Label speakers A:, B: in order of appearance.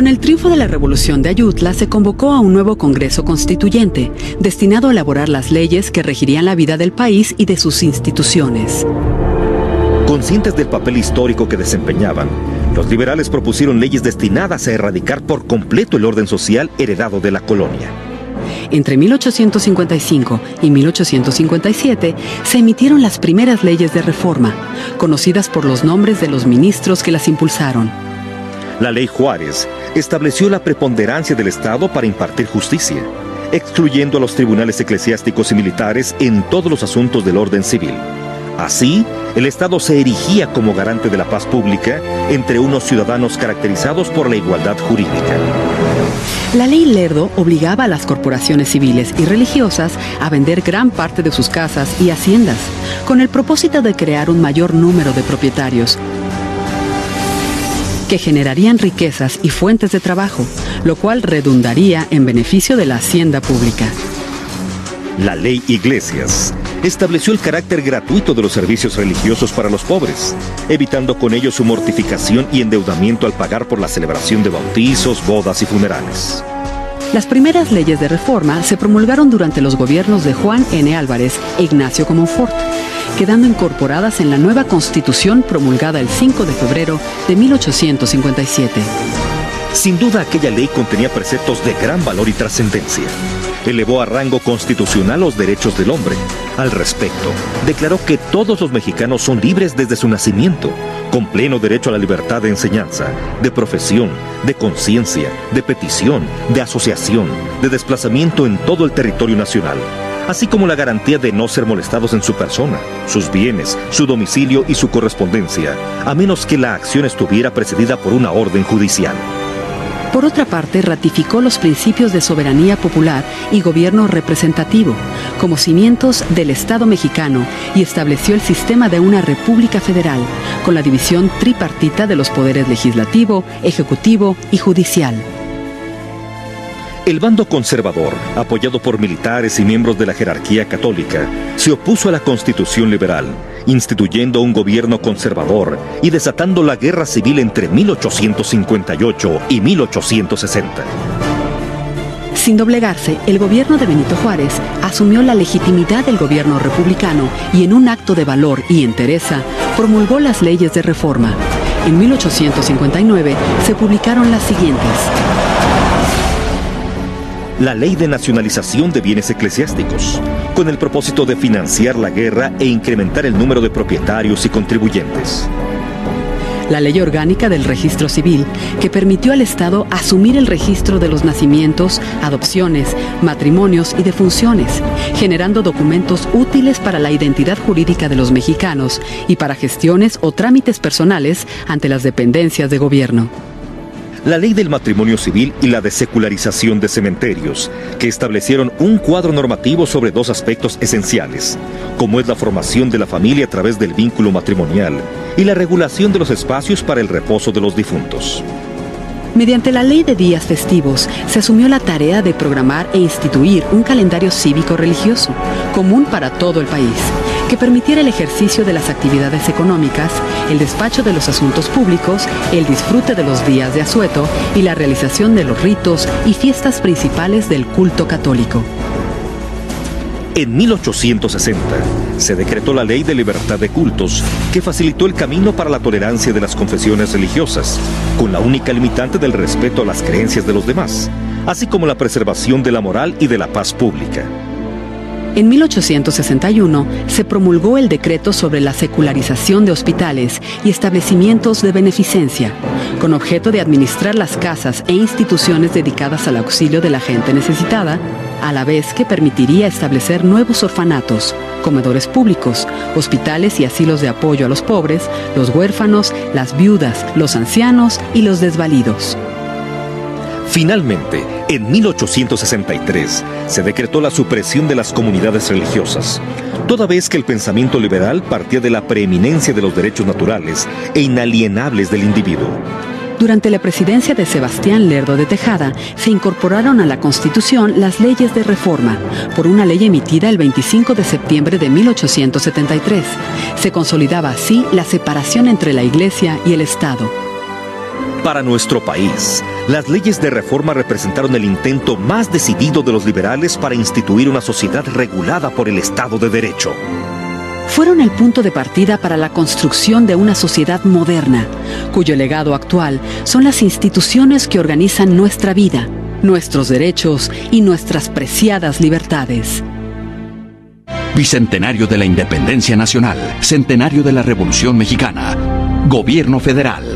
A: Con el triunfo de la Revolución de Ayutla se convocó a un nuevo Congreso Constituyente, destinado a elaborar las leyes que regirían la vida del país y de sus instituciones.
B: Conscientes del papel histórico que desempeñaban, los liberales propusieron leyes destinadas a erradicar por completo el orden social heredado de la colonia.
A: Entre 1855 y 1857 se emitieron las primeras leyes de reforma, conocidas por los nombres de los ministros que las impulsaron.
B: La Ley Juárez estableció la preponderancia del Estado para impartir justicia, excluyendo a los tribunales eclesiásticos y militares en todos los asuntos del orden civil. Así, el Estado se erigía como garante de la paz pública entre unos ciudadanos caracterizados por la igualdad jurídica.
A: La ley Lerdo obligaba a las corporaciones civiles y religiosas a vender gran parte de sus casas y haciendas, con el propósito de crear un mayor número de propietarios, que generarían riquezas y fuentes de trabajo, lo cual redundaría en beneficio de la hacienda pública.
B: La Ley Iglesias estableció el carácter gratuito de los servicios religiosos para los pobres, evitando con ello su mortificación y endeudamiento al pagar por la celebración de bautizos, bodas y funerales.
A: Las primeras leyes de reforma se promulgaron durante los gobiernos de Juan N. Álvarez e Ignacio Comonfort, quedando incorporadas en la nueva Constitución promulgada el 5 de febrero de 1857.
B: Sin duda, aquella ley contenía preceptos de gran valor y trascendencia. Elevó a rango constitucional los derechos del hombre. Al respecto, declaró que todos los mexicanos son libres desde su nacimiento, con pleno derecho a la libertad de enseñanza, de profesión, de conciencia, de petición, de asociación, de desplazamiento en todo el territorio nacional, así como la garantía de no ser molestados en su persona, sus bienes, su domicilio y su correspondencia, a menos que la acción estuviera precedida por una orden judicial.
A: Por otra parte, ratificó los principios de soberanía popular y gobierno representativo como cimientos del Estado mexicano y estableció el sistema de una república federal con la división tripartita de los poderes legislativo, ejecutivo y judicial.
B: El bando conservador, apoyado por militares y miembros de la jerarquía católica, se opuso a la Constitución liberal, instituyendo un gobierno conservador y desatando la guerra civil entre 1858 y 1860.
A: Sin doblegarse, el gobierno de Benito Juárez asumió la legitimidad del gobierno republicano y en un acto de valor y entereza promulgó las leyes de reforma. En 1859 se publicaron las siguientes:
B: la Ley de Nacionalización de Bienes Eclesiásticos, con el propósito de financiar la guerra e incrementar el número de propietarios y contribuyentes.
A: La Ley Orgánica del Registro Civil, que permitió al Estado asumir el registro de los nacimientos, adopciones, matrimonios y defunciones, generando documentos útiles para la identidad jurídica de los mexicanos y para gestiones o trámites personales ante las dependencias de gobierno.
B: La Ley del Matrimonio Civil y la de Secularización de Cementerios, que establecieron un cuadro normativo sobre dos aspectos esenciales, como es la formación de la familia a través del vínculo matrimonial y la regulación de los espacios para el reposo de los difuntos.
A: Mediante la Ley de Días Festivos, se asumió la tarea de programar e instituir un calendario cívico-religioso, común para todo el país, que permitiera el ejercicio de las actividades económicas, el despacho de los asuntos públicos, el disfrute de los días de asueto y la realización de los ritos y fiestas principales del culto católico.
B: En 1860 se decretó la Ley de Libertad de Cultos, que facilitó el camino para la tolerancia de las confesiones religiosas, con la única limitante del respeto a las creencias de los demás, así como la preservación de la moral y de la paz pública.
A: En 1861 se promulgó el decreto sobre la secularización de hospitales y establecimientos de beneficencia, con objeto de administrar las casas e instituciones dedicadas al auxilio de la gente necesitada, a la vez que permitiría establecer nuevos orfanatos, comedores públicos, hospitales y asilos de apoyo a los pobres, los huérfanos, las viudas, los ancianos y los desvalidos.
B: Finalmente, en 1863, se decretó la supresión de las comunidades religiosas, toda vez que el pensamiento liberal partía de la preeminencia de los derechos naturales e inalienables del individuo.
A: Durante la presidencia de Sebastián Lerdo de Tejada, se incorporaron a la Constitución las leyes de reforma, por una ley emitida el 25 de septiembre de 1873. Se consolidaba así la separación entre la Iglesia y el Estado.
B: Para nuestro país, Las leyes de reforma representaron el intento más decidido de los liberales para instituir una sociedad regulada por el Estado de Derecho.
A: Fueron el punto de partida para la construcción de una sociedad moderna, cuyo legado actual son las instituciones que organizan nuestra vida, nuestros derechos y nuestras preciadas libertades.
C: Bicentenario de la Independencia Nacional, Centenario de la Revolución Mexicana, Gobierno Federal.